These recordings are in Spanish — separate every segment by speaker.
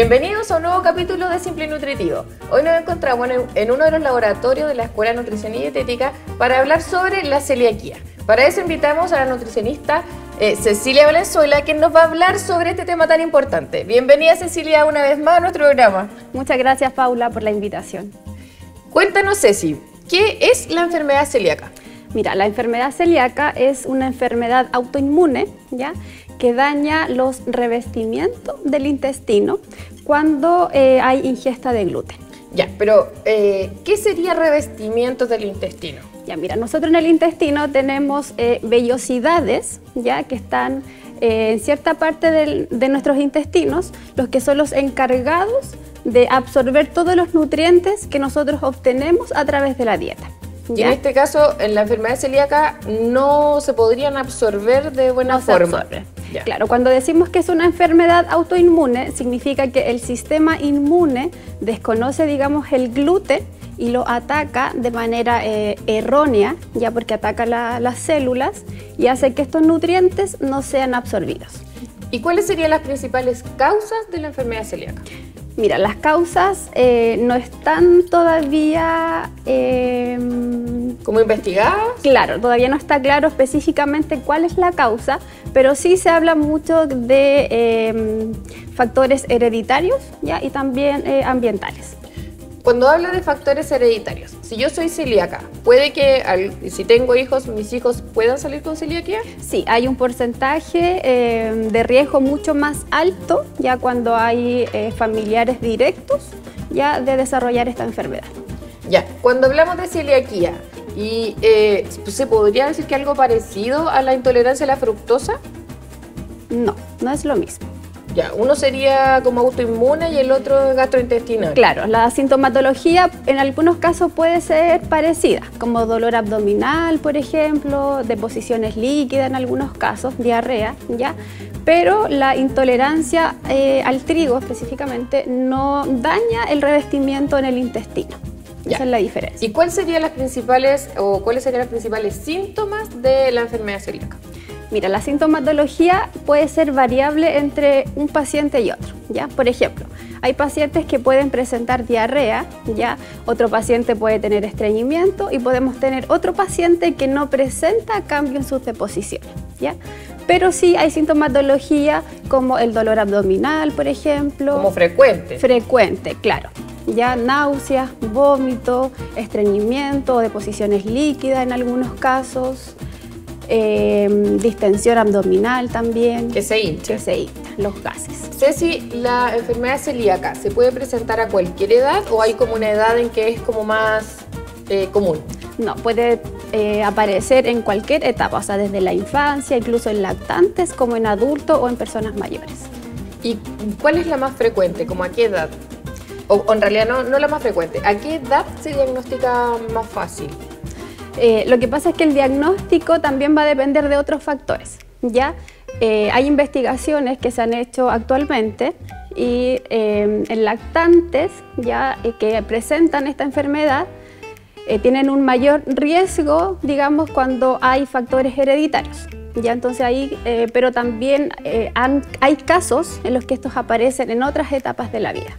Speaker 1: Bienvenidos a un nuevo capítulo de Simple y Nutritivo. Hoy nos encontramos en uno de los laboratorios de la Escuela de Nutrición y Dietética para hablar sobre la celiaquía. Para eso invitamos a la nutricionista Cecilia Valenzuela, quien nos va a hablar sobre este tema tan importante. Bienvenida, Cecilia, una vez más a nuestro programa.
Speaker 2: Muchas gracias, Paula, por la invitación.
Speaker 1: Cuéntanos, Ceci, ¿qué es la enfermedad celíaca?
Speaker 2: Mira, la enfermedad celíaca es una enfermedad autoinmune, ¿ya?, que daña los revestimientos del intestino cuando hay ingesta de gluten.
Speaker 1: Ya, pero ¿qué sería revestimientos del intestino?
Speaker 2: Ya, mira, nosotros en el intestino tenemos vellosidades, ya, que están en cierta parte de nuestros intestinos, los que son los encargados de absorber todos los nutrientes que nosotros obtenemos a través de la dieta.
Speaker 1: Y en este caso, en la enfermedad celíaca no se podrían absorber de buena forma.
Speaker 2: Claro, cuando decimos que es una enfermedad autoinmune, significa que el sistema inmune desconoce, digamos, el gluten y lo ataca de manera errónea, ya, porque ataca las células y hace que estos nutrientes no sean absorbidos.
Speaker 1: ¿Y cuáles serían las principales causas de la enfermedad celíaca?
Speaker 2: Mira, las causas no están todavía...
Speaker 1: ¿Cómo investigadas?
Speaker 2: Claro, todavía no está claro específicamente cuál es la causa, pero sí se habla mucho de factores hereditarios, ¿ya?, y también ambientales.
Speaker 1: Cuando habla de factores hereditarios, si yo soy celíaca, ¿puede que si tengo hijos, mis hijos puedan salir con celiaquía?
Speaker 2: Sí, hay un porcentaje de riesgo mucho más alto ya cuando hay familiares directos ya de desarrollar esta enfermedad.
Speaker 1: Ya, cuando hablamos de celiaquía, ¿se podría decir que algo parecido a la intolerancia a la fructosa?
Speaker 2: No, no es lo mismo.
Speaker 1: Ya, uno sería como autoinmune y el otro gastrointestinal.
Speaker 2: Claro, la sintomatología en algunos casos puede ser parecida, como dolor abdominal, por ejemplo, deposiciones líquidas en algunos casos, diarrea, ¿ya? Pero la intolerancia al trigo específicamente no daña el revestimiento en el intestino.
Speaker 1: Ya.
Speaker 2: Esa es la diferencia.
Speaker 1: ¿Y cuáles serían los principales síntomas de la enfermedad celíaca?
Speaker 2: Mira, la sintomatología puede ser variable entre un paciente y otro, ¿ya? Por ejemplo, hay pacientes que pueden presentar diarrea, ¿ya? Otro paciente puede tener estreñimiento y podemos tener otro paciente que no presenta cambio en sus deposiciones, ¿ya? Pero sí hay sintomatología como el dolor abdominal, por ejemplo.
Speaker 1: Como frecuente.
Speaker 2: Frecuente, claro. Ya náuseas, vómito, estreñimiento, deposiciones líquidas en algunos casos. Distensión abdominal también.
Speaker 1: Que se hincha.
Speaker 2: Los gases.
Speaker 1: Ceci, ¿la enfermedad celíaca se puede presentar a cualquier edad o hay como una edad en que es como más común?
Speaker 2: No, puede aparecer en cualquier etapa, o sea, desde la infancia, incluso en lactantes, como en adultos o en personas mayores.
Speaker 1: ¿Y cuál es la más frecuente? ¿Como a qué edad? O en realidad no la más frecuente. ¿A qué edad se diagnostica más fácil?
Speaker 2: Lo que pasa es que el diagnóstico también va a depender de otros factores, ¿ya? Hay investigaciones que se han hecho actualmente y en lactantes ya que presentan esta enfermedad tienen un mayor riesgo, digamos, cuando hay factores hereditarios, ¿ya? Entonces ahí, pero también hay casos en los que estos aparecen en otras etapas de la vida.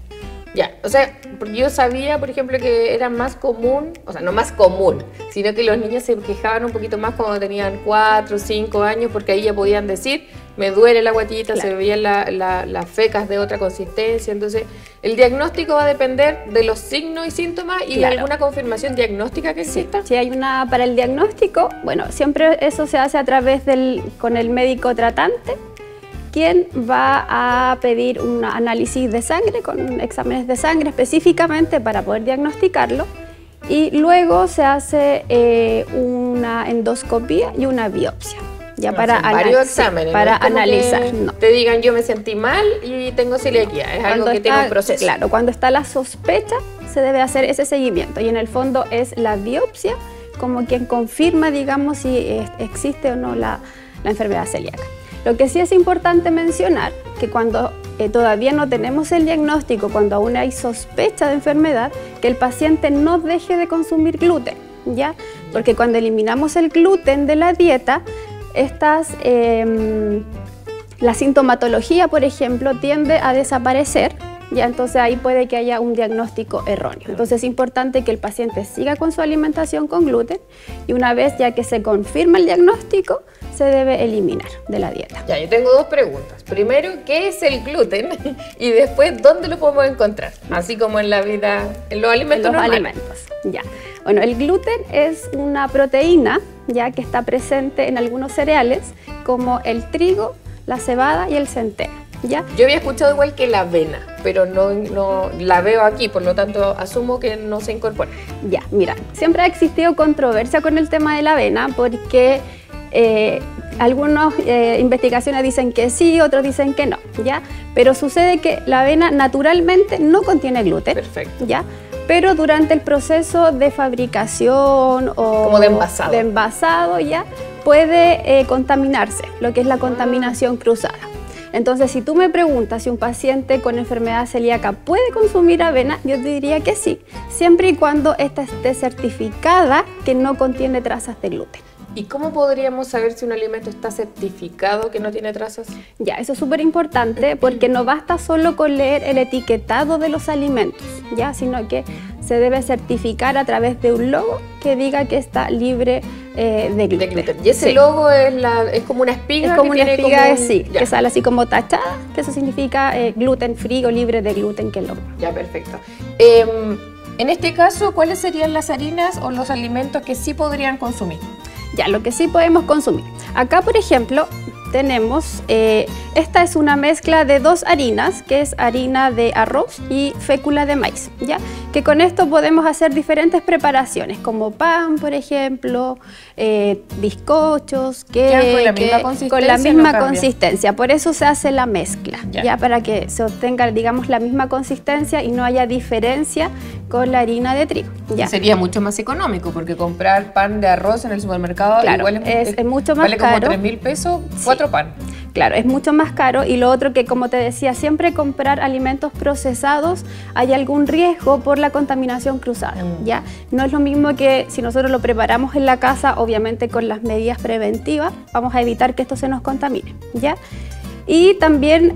Speaker 1: Ya, o sea, yo sabía, por ejemplo, que era más común, o sea, no más común, sino que los niños se quejaban un poquito más cuando tenían 4 o 5 años, porque ahí ya podían decir, me duele la guatita, claro. Se veían las fecas de otra consistencia. Entonces, el diagnóstico va a depender de los signos y síntomas y claro. De alguna confirmación diagnóstica que exista.
Speaker 2: Si hay una para el diagnóstico, bueno, siempre eso se hace a través con el médico tratante, quien va a pedir un análisis de sangre con exámenes de sangre específicamente para poder diagnosticarlo y luego se hace una endoscopía y una biopsia. Ya no,
Speaker 1: para varios exámenes,
Speaker 2: para
Speaker 1: no es como
Speaker 2: analizar.
Speaker 1: Que
Speaker 2: no.
Speaker 1: Te digan yo me sentí mal y tengo celiaquía, es algo que tiene un proceso.
Speaker 2: Claro, cuando está la sospecha se debe hacer ese seguimiento y en el fondo es la biopsia como quien confirma, digamos, si existe o no la enfermedad celíaca. Lo que sí es importante mencionar que cuando todavía no tenemos el diagnóstico, cuando aún hay sospecha de enfermedad, que el paciente no deje de consumir gluten, ¿ya? Porque cuando eliminamos el gluten de la dieta, la sintomatología, por ejemplo, tiende a desaparecer, ya entonces ahí puede que haya un diagnóstico erróneo. Entonces es importante que el paciente siga con su alimentación con gluten y una vez ya que se confirma el diagnóstico, se debe eliminar de la dieta.
Speaker 1: Ya, yo tengo dos preguntas. Primero, ¿qué es el gluten? Y después, ¿dónde lo podemos encontrar? Así como en la vida, en los alimentos normales.
Speaker 2: Ya. Bueno, el gluten es una proteína ya que está presente en algunos cereales como el trigo, la cebada y el centeno. ¿Ya?
Speaker 1: Yo había escuchado igual que la avena, pero no la veo aquí, por lo tanto asumo que no se incorpora.
Speaker 2: Ya, mira, siempre ha existido controversia con el tema de la avena porque algunas investigaciones dicen que sí, otros dicen que no, ¿ya? Pero sucede que la avena naturalmente no contiene gluten.
Speaker 1: Perfecto.
Speaker 2: ¿Ya? Pero durante el proceso de fabricación o
Speaker 1: como de envasado,
Speaker 2: ya puede contaminarse, lo que es la contaminación cruzada. Entonces, si tú me preguntas si un paciente con enfermedad celíaca puede consumir avena, yo te diría que sí, siempre y cuando esta esté certificada que no contiene trazas de gluten.
Speaker 1: ¿Y cómo podríamos saber si un alimento está certificado que no tiene trazas?
Speaker 2: Ya, eso es súper importante porque no basta solo con leer el etiquetado de los alimentos, ya, sino que se debe certificar a través de un logo que diga que está libre de gluten.
Speaker 1: Y ese logo es como una espiga.
Speaker 2: Es como una espiga, sí, que sale así como tachada, que eso significa gluten free o libre de gluten, que es el logo.
Speaker 1: Ya, perfecto. En este caso, ¿cuáles serían las harinas o los alimentos que sí podrían consumir?
Speaker 2: Ya, lo que sí podemos consumir. Acá, por ejemplo, tenemos, esta es una mezcla de dos harinas, que es harina de arroz y fécula de maíz, ¿ya? Que con esto podemos hacer diferentes preparaciones, como pan, por ejemplo, bizcochos, con la misma consistencia. Por eso se hace la mezcla, ya para que se obtenga, digamos, la misma consistencia y no haya diferencia con la harina de trigo.
Speaker 1: ¿Ya? Sería mucho más económico, porque comprar pan de arroz en el supermercado igual
Speaker 2: es mucho más
Speaker 1: vale
Speaker 2: caro.
Speaker 1: Como 3.000 pesos, 4 pan.
Speaker 2: Claro, es mucho más caro y lo otro que, como te decía, siempre comprar alimentos procesados hay algún riesgo por la contaminación cruzada, ¿ya? No es lo mismo que si nosotros lo preparamos en la casa, obviamente con las medidas preventivas, vamos a evitar que esto se nos contamine, ¿ya? Y también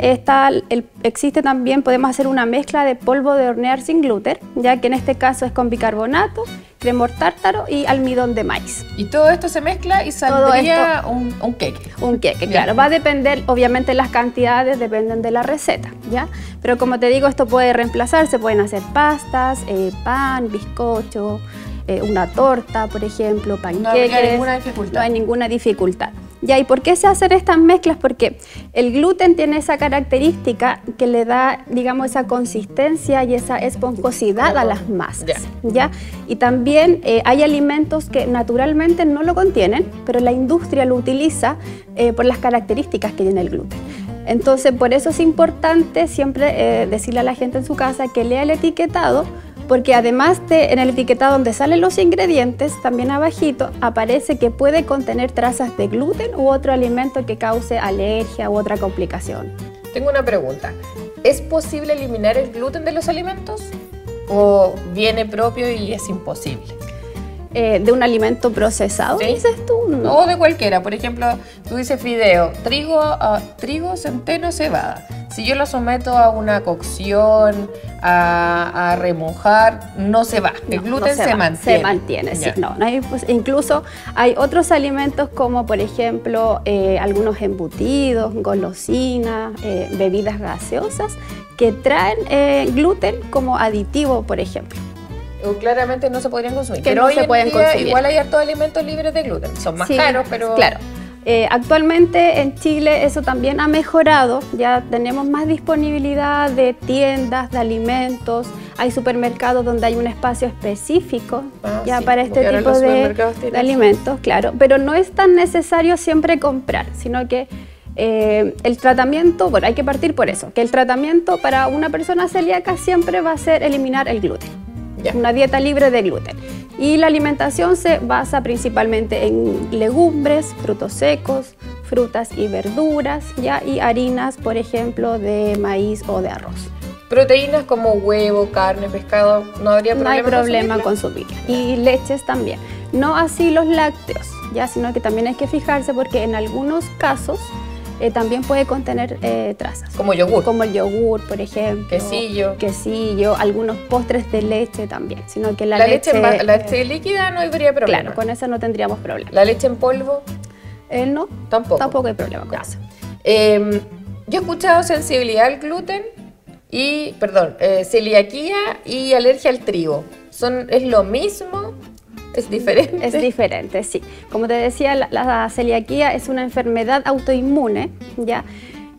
Speaker 2: existe también, podemos hacer una mezcla de polvo de hornear sin gluten, ya que en este caso es con bicarbonato, cremor tártaro y almidón de maíz.
Speaker 1: Y todo esto se mezcla y saldría un queque.
Speaker 2: Un queque, claro. Va a depender, obviamente las cantidades dependen de la receta, ¿ya? Pero como te digo, esto puede reemplazar, se pueden hacer pastas, pan, bizcocho, una torta, por ejemplo, panqueques.
Speaker 1: No hay ninguna dificultad.
Speaker 2: No hay ninguna dificultad. Ya, ¿y por qué se hacen estas mezclas? Porque el gluten tiene esa característica que le da, digamos, esa consistencia y esa esponjosidad a las masas, ¿ya? Y también hay alimentos que naturalmente no lo contienen, pero la industria lo utiliza por las características que tiene el gluten. Entonces, por eso es importante siempre decirle a la gente en su casa que lea el etiquetado, porque además en el etiquetado donde salen los ingredientes, también abajito aparece que puede contener trazas de gluten u otro alimento que cause alergia u otra complicación.
Speaker 1: Tengo una pregunta. ¿Es posible eliminar el gluten de los alimentos o viene propio y es imposible?
Speaker 2: ¿De un alimento procesado,
Speaker 1: ¿sí?
Speaker 2: Dices tú? No.
Speaker 1: O de cualquiera. Por ejemplo, tú dices fideo, trigo, centeno, cebada. Si yo lo someto a una cocción, a remojar, no se va. El gluten se mantiene.
Speaker 2: Se mantiene, sí. No hay, pues, incluso hay otros alimentos como, por ejemplo, algunos embutidos, golosinas, bebidas gaseosas que traen gluten como aditivo, por ejemplo.
Speaker 1: Claramente no se podrían consumir.
Speaker 2: Pero hoy en día
Speaker 1: igual hay hartos alimentos libres de gluten. Son más caros, pero...
Speaker 2: Claro. Actualmente en Chile eso también ha mejorado, ya tenemos más disponibilidad de tiendas, de alimentos, hay supermercados donde hay un espacio específico para este tipo de alimentos, claro, pero no es tan necesario siempre comprar, sino que el tratamiento, bueno, hay que partir por eso, que el tratamiento para una persona celíaca siempre va a ser eliminar el gluten, una dieta libre de gluten. Y la alimentación se basa principalmente en legumbres, frutos secos, frutas y verduras, y harinas, por ejemplo, de maíz o de arroz.
Speaker 1: Proteínas como huevo, carne, pescado, no habría problema.
Speaker 2: No hay problema consumirlas. Y leches también. No así los lácteos, sino que también hay que fijarse porque en algunos casos también puede contener trazas.
Speaker 1: Como yogur.
Speaker 2: Como el yogur, por ejemplo.
Speaker 1: Quesillo,
Speaker 2: algunos postres de leche también. Sino que la
Speaker 1: leche líquida no habría problema.
Speaker 2: Claro, con esa no tendríamos problema.
Speaker 1: ¿La leche en polvo?
Speaker 2: No, tampoco hay problema con eso.
Speaker 1: Yo he escuchado sensibilidad al gluten y, celiaquía y alergia al trigo. ¿Es lo mismo? ¿Es diferente?
Speaker 2: Es diferente, sí. Como te decía, la celiaquía es una enfermedad autoinmune, ¿ya?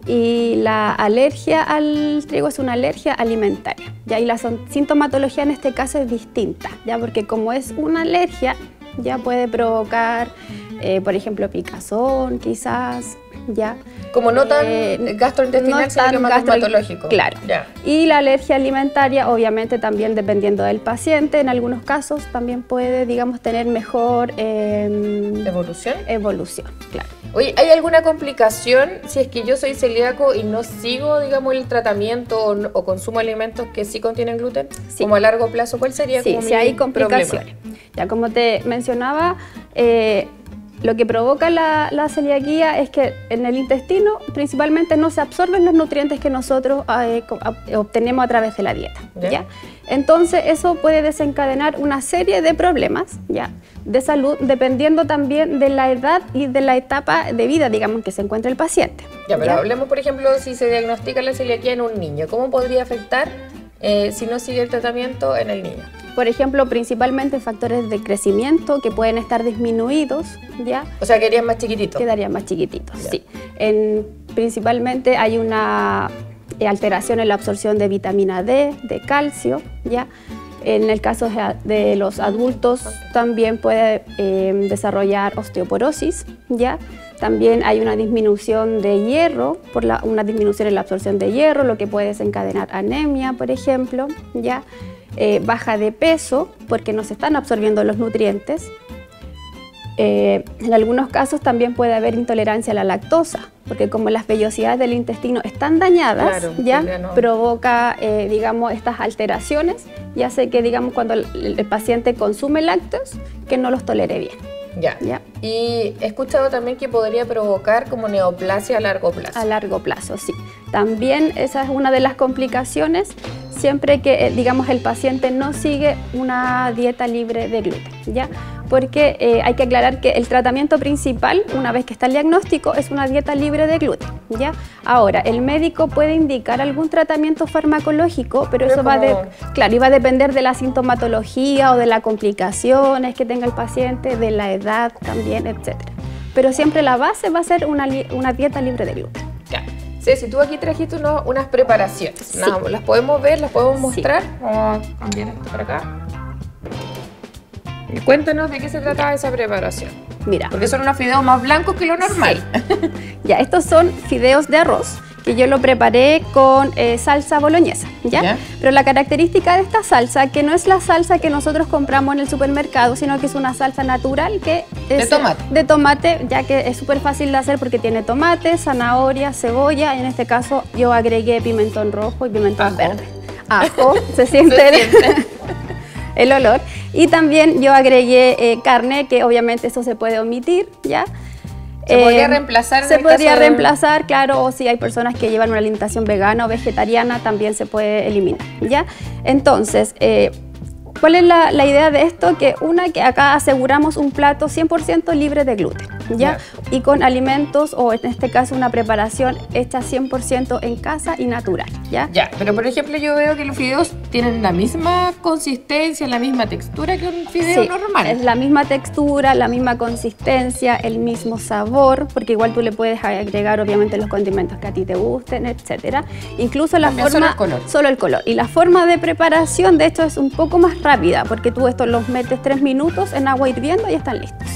Speaker 2: Y la alergia al trigo es una alergia alimentaria, ¿ya? Y la sintomatología en este caso es distinta, ¿ya? Porque como es una alergia, ya puede provocar, por ejemplo, picazón, quizás, ¿ya?
Speaker 1: Como no tan gastrointestinal, sino más patológico.
Speaker 2: Claro.
Speaker 1: Ya.
Speaker 2: Y la alergia alimentaria, obviamente, también dependiendo del paciente, en algunos casos también puede, digamos, tener mejor
Speaker 1: evolución.
Speaker 2: Evolución, claro.
Speaker 1: Oye, ¿hay alguna complicación si es que yo soy celíaco y no sigo, digamos, el tratamiento o consumo alimentos que sí contienen gluten?
Speaker 2: Sí.
Speaker 1: Como a largo plazo, ¿cuál sería como
Speaker 2: si hay complicaciones.
Speaker 1: Problema?
Speaker 2: Ya como te mencionaba, lo que provoca la celiaquía es que en el intestino principalmente no se absorben los nutrientes que nosotros obtenemos a través de la dieta. ¿Ya? Entonces eso puede desencadenar una serie de problemas, ¿ya?, de salud, dependiendo también de la edad y de la etapa de vida, digamos, que se encuentra el paciente.
Speaker 1: Ya, pero hablemos, por ejemplo, si se diagnostica la celiaquía en un niño, ¿cómo podría afectar si no sigue el tratamiento en el niño?
Speaker 2: Por ejemplo, principalmente factores de crecimiento que pueden estar disminuidos, ¿ya?
Speaker 1: O sea, quedarían más chiquititos.
Speaker 2: Quedarían más chiquititos, sí. Principalmente hay una alteración en la absorción de vitamina D, de calcio, ¿ya? En el caso de los adultos también puede desarrollar osteoporosis, ¿ya? También hay una disminución de hierro, una disminución en la absorción de hierro, lo que puede desencadenar anemia, por ejemplo, ¿ya? Baja de peso porque no se están absorbiendo los nutrientes. En algunos casos también puede haber intolerancia a la lactosa, porque como las vellosidades del intestino están dañadas, provoca, digamos, estas alteraciones y hace que, digamos, cuando el paciente consume lácteos, que no los tolere bien.
Speaker 1: ¿Ya? Y he escuchado también que podría provocar como neoplasia a largo plazo.
Speaker 2: A largo plazo, sí. También esa es una de las complicaciones siempre que, digamos, el paciente no sigue una dieta libre de gluten, ¿ya? Porque hay que aclarar que el tratamiento principal, una vez que está el diagnóstico, es una dieta libre de gluten, ¿ya? Ahora, el médico puede indicar algún tratamiento farmacológico, pero eso va a depender de la sintomatología o de las complicaciones que tenga el paciente, de la edad también, etc. Pero siempre la base va a ser una dieta libre de gluten.
Speaker 1: Ya. Ceci, tú aquí trajiste unas preparaciones. Sí. ¿Las podemos ver? ¿Las podemos mostrar? Sí. Vamos a cambiar esto para acá. Cuéntanos de qué se trata esa preparación.
Speaker 2: Mira.
Speaker 1: Porque son unos fideos más blancos que lo normal.
Speaker 2: Sí. Ya, estos son fideos de arroz que yo lo preparé con salsa boloñesa, ¿ya? Pero la característica de esta salsa, que no es la salsa que nosotros compramos en el supermercado, sino que es una salsa natural que es de tomate, ya que es súper fácil de hacer porque tiene tomate, zanahoria, cebolla, y en este caso yo agregué pimentón rojo y pimentón verde. Ajo, se siente el olor. Y también yo agregué carne, que obviamente eso se puede omitir, ¿ya?
Speaker 1: ¿Se podría reemplazar?
Speaker 2: Se podría reemplazar, claro, o si hay personas que llevan una alimentación vegana o vegetariana, también se puede eliminar, ¿ya? Entonces, ¿cuál es la idea de esto? Que acá aseguramos un plato 100% libre de gluten, ¿ya? Y con alimentos, o en este caso una preparación hecha 100% en casa y natural, ¿ya?
Speaker 1: Pero por ejemplo yo veo que los fideos tienen la misma consistencia, la misma textura que un fideo normal.
Speaker 2: Es la misma textura, la misma consistencia, el mismo sabor, porque igual tú le puedes agregar obviamente los condimentos que a ti te gusten, etcétera. Incluso la forma, solo el color. Y la forma de preparación, de hecho, es un poco más rápida, porque tú estos los metes 3 minutos en agua hirviendo y están listos.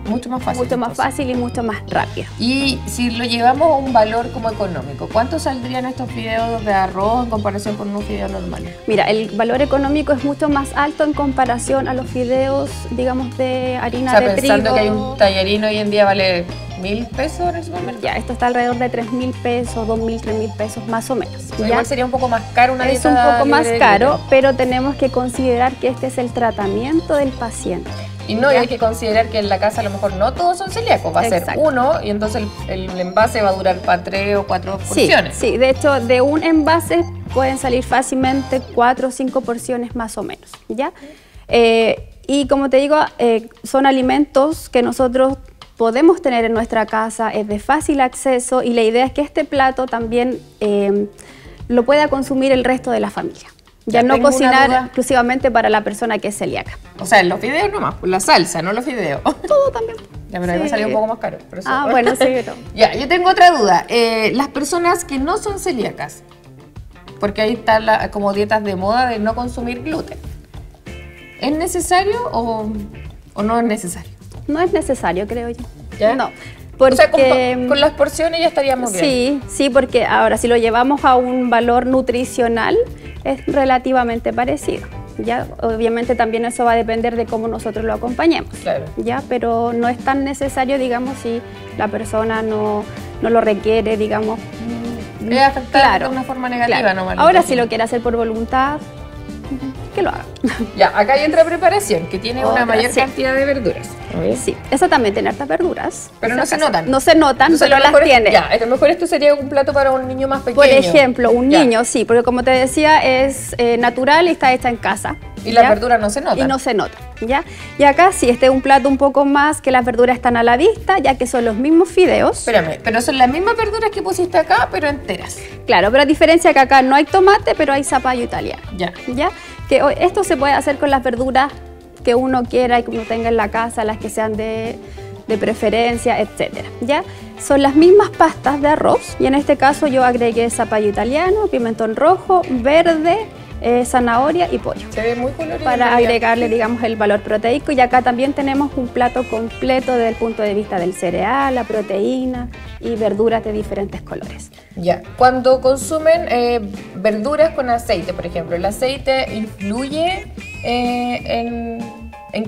Speaker 1: Mucho más fácil.
Speaker 2: Mucho más fácil y mucho más rápido.
Speaker 1: Y si lo llevamos a un valor como económico, ¿cuánto saldrían estos fideos de arroz en comparación con un fideo normal? Mira,
Speaker 2: el valor económico es mucho más alto en comparación a los fideos, digamos, de harina de trigo.
Speaker 1: Pensando que hay un tallarín hoy en día vale 1.000 pesos en el supermercado.
Speaker 2: Ya, esto está alrededor de 3.000 pesos, 2.000, 3.000 pesos más o menos.
Speaker 1: Igual sería un poco más caro una dieta.
Speaker 2: Es un poco más caro, pero tenemos que considerar que este es el tratamiento del paciente.
Speaker 1: Y no, y
Speaker 2: ¿ya?
Speaker 1: hay que considerar que en la casa a lo mejor no todos son celíacos, va a ser
Speaker 2: Exacto.
Speaker 1: uno y entonces el envase va a durar para 3 o 4
Speaker 2: Sí,
Speaker 1: porciones.
Speaker 2: sí, de hecho, de un envase pueden salir fácilmente 4 o 5 porciones más o menos, ¿ya? Y como te digo, son alimentos que nosotros podemos tener en nuestra casa, es de fácil acceso y la idea es que este plato también lo pueda consumir el resto de la familia. Ya no
Speaker 1: tengo una
Speaker 2: cocinar
Speaker 1: duda.
Speaker 2: exclusivamente para la persona que es celíaca.
Speaker 1: O sea, los fideos nomás, la salsa, no los fideos.
Speaker 2: Todo también.
Speaker 1: Ya, pero ahí va a
Speaker 2: Sí.
Speaker 1: salir un poco más caro. Por eso.
Speaker 2: Ah, bueno, sí, pero...
Speaker 1: Ya, yo tengo otra duda. Las personas que no son celíacas, porque ahí están como dietas de moda de no consumir gluten. ¿Es necesario o no es necesario?
Speaker 2: No es necesario, creo yo.
Speaker 1: ¿Ya?
Speaker 2: No,
Speaker 1: O sea,
Speaker 2: porque...
Speaker 1: con las porciones ya estaríamos bien.
Speaker 2: Sí, sí, porque ahora si lo llevamos a un valor nutricional es relativamente parecido. Ya, obviamente también eso va a depender de cómo nosotros lo acompañemos.
Speaker 1: Claro.
Speaker 2: Ya, pero no es tan necesario, digamos, si la persona no lo requiere, digamos.
Speaker 1: Es afectar de una forma negativa,
Speaker 2: claro.
Speaker 1: nomás.
Speaker 2: Ahora si lo quiere hacer por voluntad, que lo haga.
Speaker 1: Ya, acá hay otra preparación que tiene una
Speaker 2: Otra,
Speaker 1: mayor
Speaker 2: sí.
Speaker 1: cantidad de verduras. A ver.
Speaker 2: Sí, eso también tiene hartas verduras.
Speaker 1: Pero
Speaker 2: por
Speaker 1: no
Speaker 2: si
Speaker 1: se
Speaker 2: acaso.
Speaker 1: notan.
Speaker 2: No se notan,
Speaker 1: Entonces,
Speaker 2: pero
Speaker 1: a lo
Speaker 2: las
Speaker 1: mejor
Speaker 2: tiene.
Speaker 1: Ya, a lo mejor esto sería un plato para un niño más pequeño.
Speaker 2: Por ejemplo, un
Speaker 1: Ya.
Speaker 2: niño, sí, porque como te decía, es natural y está hecha en casa.
Speaker 1: Y las
Speaker 2: ¿ya?
Speaker 1: verduras no se notan.
Speaker 2: Y no se nota, ¿ya? Y acá sí, este es un plato un poco más que las verduras están a la vista, ya que son los mismos fideos.
Speaker 1: Espérame, pero son las mismas verduras que pusiste acá, pero enteras.
Speaker 2: Claro, pero a diferencia que acá no hay tomate, pero hay zapallo italiano,
Speaker 1: Ya.
Speaker 2: ¿ya? Que esto se puede hacer con las verduras que uno quiera y que uno tenga en la casa, las que sean de preferencia, etcétera, ¿ya? Son las mismas pastas de arroz y en este caso yo agregué zapallo italiano, pimentón rojo, verde, zanahoria y pollo.
Speaker 1: Se ve muy colorido.
Speaker 2: Para
Speaker 1: en realidad.
Speaker 2: agregarle, digamos, el valor proteico. Y acá también tenemos un plato completo desde el punto de vista del cereal, la proteína y verduras de diferentes colores.
Speaker 1: Ya. Cuando consumen verduras con aceite, por ejemplo, ¿el aceite influye en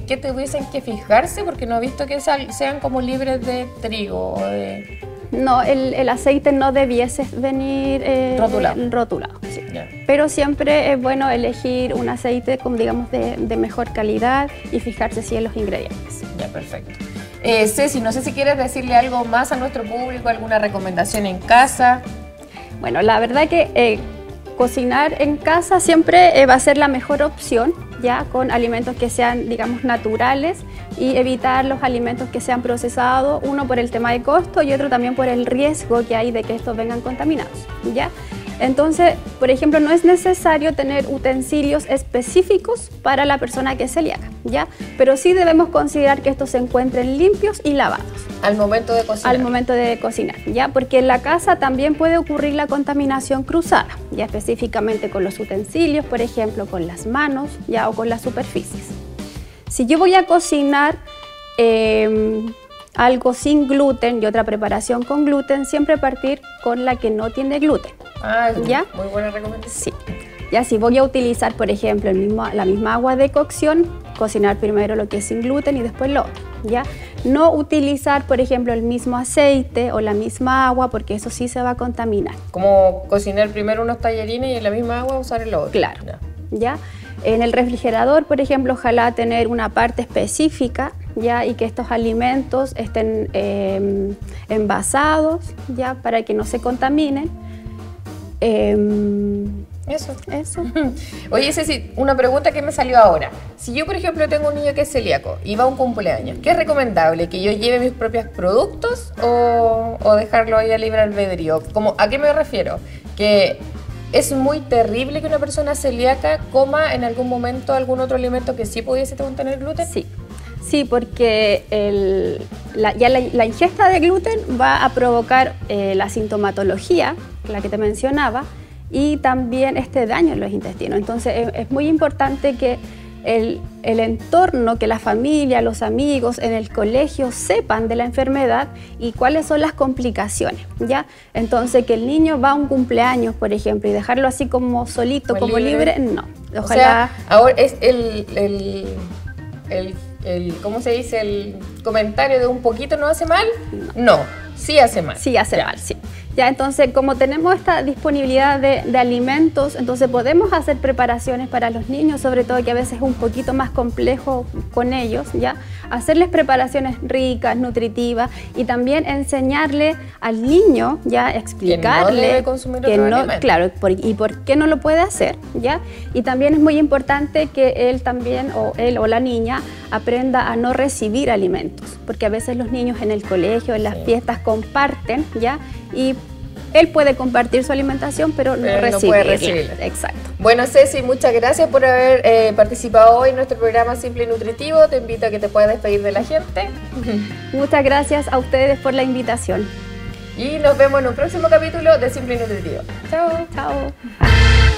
Speaker 1: qué tuviesen que fijarse? Porque no he visto que sean como libres de trigo o de...
Speaker 2: No, el aceite no debiese venir rotulado, sí.
Speaker 1: Ya.
Speaker 2: Pero siempre es bueno elegir un aceite, como digamos, de mejor calidad y fijarse sí en los ingredientes.
Speaker 1: Ya, perfecto. Ceci, no sé si quieres decirle algo más a nuestro público, alguna recomendación en casa.
Speaker 2: Bueno, la verdad que cocinar en casa siempre va a ser la mejor opción, ya con alimentos que sean, digamos, naturales y evitar los alimentos que sean procesados, uno por el tema de costo y otro también por el riesgo que hay de que estos vengan contaminados, ¿ya? Entonces, por ejemplo, no es necesario tener utensilios específicos para la persona que es celíaca, ¿ya? Pero sí debemos considerar que estos se encuentren limpios y lavados.
Speaker 1: Al momento de cocinar.
Speaker 2: Al momento de cocinar, ¿ya? Porque en la casa también puede ocurrir la contaminación cruzada, ya específicamente con los utensilios, por ejemplo, con las manos, ya, o con las superficies. Si yo voy a cocinar algo sin gluten y otra preparación con gluten, siempre partir con la que no tiene gluten.
Speaker 1: Ah,
Speaker 2: ¿Ya?
Speaker 1: Muy buena recomendación.
Speaker 2: Sí. Ya si voy a utilizar, por ejemplo, la misma agua de cocción, cocinar primero lo que es sin gluten y después lo otro, ¿ya? No utilizar, por ejemplo, el mismo aceite o la misma agua, porque eso sí se va a contaminar.
Speaker 1: Como cocinar primero unos tallarines y en la misma agua usar el otro.
Speaker 2: Claro.
Speaker 1: Ya.
Speaker 2: ¿Ya? En el refrigerador, por ejemplo, ojalá tener una parte específica, ¿ya? Y que estos alimentos estén envasados, ¿ya? Para que no se contaminen.
Speaker 1: Eso.
Speaker 2: Eso.
Speaker 1: Oye, Ceci, una pregunta que me salió ahora. Si yo, por ejemplo, tengo un niño que es celíaco y va a un cumpleaños, ¿qué es recomendable? ¿Que yo lleve mis propios productos o dejarlo ahí a libre albedrío? ¿A qué me refiero? Que es muy terrible que una persona celíaca coma en algún momento algún otro alimento que sí pudiese contener gluten.
Speaker 2: Sí. Sí, porque la ingesta de gluten va a provocar la sintomatología, la que te mencionaba, y también este daño en los intestinos. Entonces es muy importante que el entorno, que la familia, los amigos en el colegio sepan de la enfermedad y cuáles son las complicaciones, ¿ya? Entonces que el niño va a un cumpleaños, por ejemplo, y dejarlo así como solito, como libre, no. Ojalá...
Speaker 1: O sea, ahora es ¿cómo se dice? El comentario de un poquito no hace mal. No, sí hace mal.
Speaker 2: Sí hace mal, sí. Ya, entonces, como tenemos esta disponibilidad de alimentos, entonces podemos hacer preparaciones para los niños, sobre todo que a veces es un poquito más complejo con ellos, ¿ya? Hacerles preparaciones ricas, nutritivas y también enseñarle al niño, ¿ya? Explicarle
Speaker 1: que no debe consumir otro alimento.
Speaker 2: Claro, y por qué no lo puede hacer, ¿ya? Y también es muy importante que él también, o él o la niña, aprenda a no recibir alimentos, porque a veces los niños en el colegio, en las fiestas comparten, ¿ya? Y él puede compartir su alimentación, pero no puede recibirla. Exacto.
Speaker 1: Bueno, Ceci, muchas gracias por haber participado hoy en nuestro programa Simple y Nutritivo. Te invito a que te puedas despedir de la gente.
Speaker 2: Muchas gracias a ustedes por la invitación.
Speaker 1: Y nos vemos en un próximo capítulo de Simple y Nutritivo. Chao.
Speaker 2: Chao.